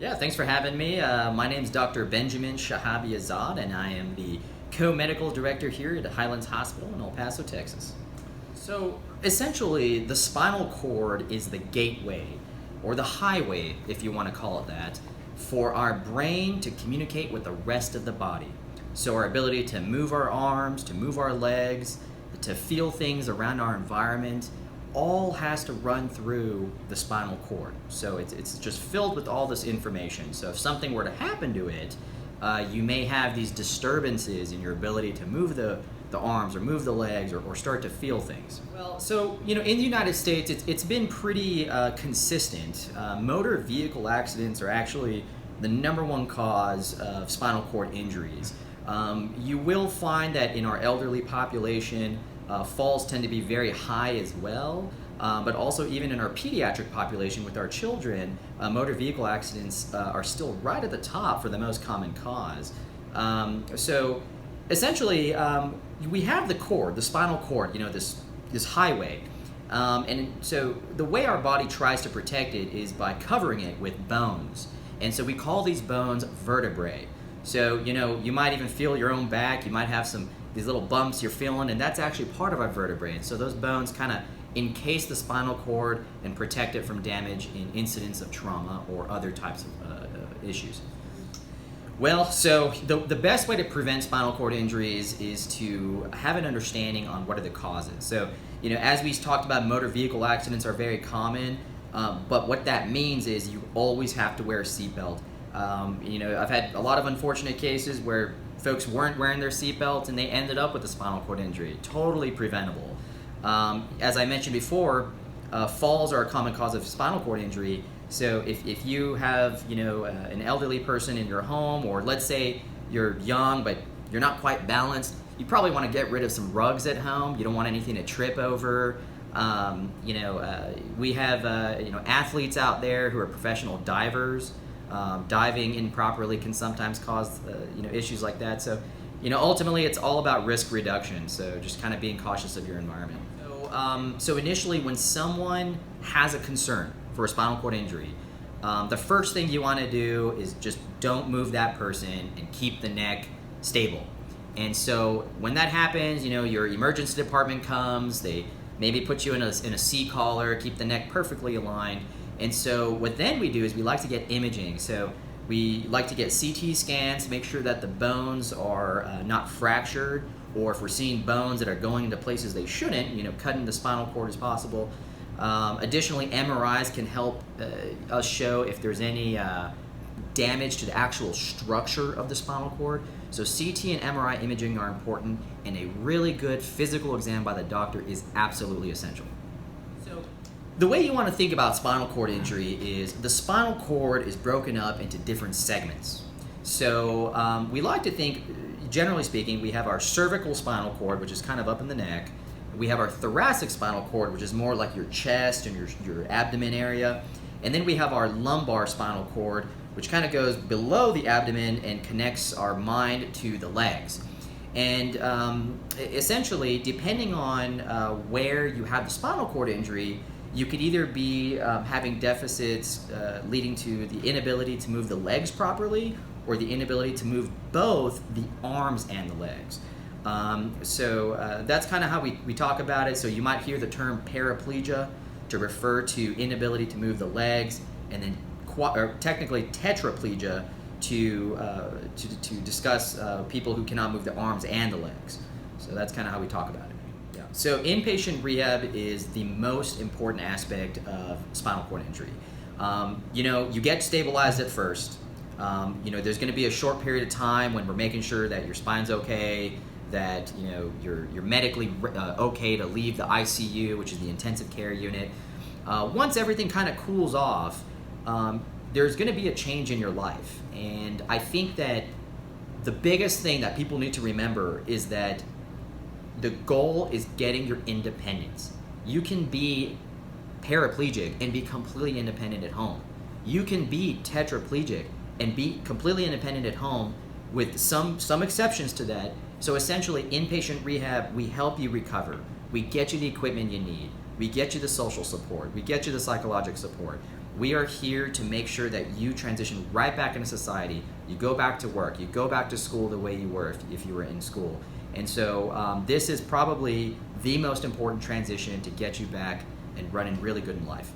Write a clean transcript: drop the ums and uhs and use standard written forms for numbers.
Yeah, thanks for having me. My name's Dr. Benjamin Shahabi-Azad, and I am the co-medical director here at Highlands Hospital in El Paso, Texas. So essentially, the spinal cord is the gateway, or the highway, if you want to call it that, for our brain to communicate with the rest of the body. So our ability to move our arms, to move our legs, to feel things around our environment, all has to run through the spinal cord. So it's just filled with all this information. So if something were to happen to it, you may have these disturbances in your ability to move the arms or move the legs or start to feel things. Well, so, in the United States, it's been pretty consistent. Motor vehicle accidents are actually the number one cause of spinal cord injuries. You will find that in our elderly population, falls tend to be very high as well, but also even in our pediatric population with our children, motor vehicle accidents are still right at the top for the most common cause. So essentially, we have the cord, the spinal cord, this highway. And so the way our body tries to protect it is by covering it with bones. And so we call these bones vertebrae. So, you might even feel your own back, you might have these little bumps you're feeling, and that's actually part of our vertebrae. And so those bones kind of encase the spinal cord and protect it from damage in incidents of trauma or other types of issues. Well, so the best way to prevent spinal cord injuries is to have an understanding on what are the causes. So, as we talked about, motor vehicle accidents are very common, but what that means is you always have to wear a seatbelt. I've had a lot of unfortunate cases where folks weren't wearing their seatbelts and they ended up with a spinal cord injury. Totally preventable. As I mentioned before, falls are a common cause of spinal cord injury. So if you have, an elderly person in your home, or let's say you're young but you're not quite balanced, you probably want to get rid of some rugs at home. You don't want anything to trip over. We have, athletes out there who are professional divers. Diving improperly can sometimes cause, issues like that. So, ultimately it's all about risk reduction. So just kind of being cautious of your environment. So initially when someone has a concern for a spinal cord injury, the first thing you want to do is just don't move that person and keep the neck stable. And so when that happens, your emergency department comes, they maybe put you in a C-collar, keep the neck perfectly aligned. And so what then we do is we like to get imaging. So we like to get CT scans to make sure that the bones are not fractured, or if we're seeing bones that are going into places they shouldn't, cutting the spinal cord as possible. Additionally, MRIs can help us show if there's any damage to the actual structure of the spinal cord. So CT and MRI imaging are important, and a really good physical exam by the doctor is absolutely essential. The way you want to think about spinal cord injury is the spinal cord is broken up into different segments. So we like to think, generally speaking, we have our cervical spinal cord, which is kind of up in the neck. We have our thoracic spinal cord, which is more like your chest and your abdomen area. And then we have our lumbar spinal cord, which kind of goes below the abdomen and connects our mind to the legs. And essentially, depending on where you have the spinal cord injury, you could either be having deficits leading to the inability to move the legs properly, or the inability to move both the arms and the legs. So that's kind of how we talk about it. So you might hear the term paraplegia to refer to inability to move the legs, and then technically tetraplegia to discuss people who cannot move the arms and the legs. So that's kind of how we talk about it. So inpatient rehab is the most important aspect of spinal cord injury. You get stabilized at first. There's going to be a short period of time when we're making sure that your spine's okay, that you're medically okay to leave the ICU, which is the intensive care unit. Once everything kind of cools off, there's going to be a change in your life. And I think that the biggest thing that people need to remember is that the goal is getting your independence. You can be paraplegic and be completely independent at home. You can be tetraplegic and be completely independent at home, with some exceptions to that. So essentially, inpatient rehab, we help you recover. We get you the equipment you need. We get you the social support. We get you the psychological support. We are here to make sure that you transition right back into society. You go back to work. You go back to school the way you were if you were in school. And so this is probably the most important transition to get you back and running really good in life.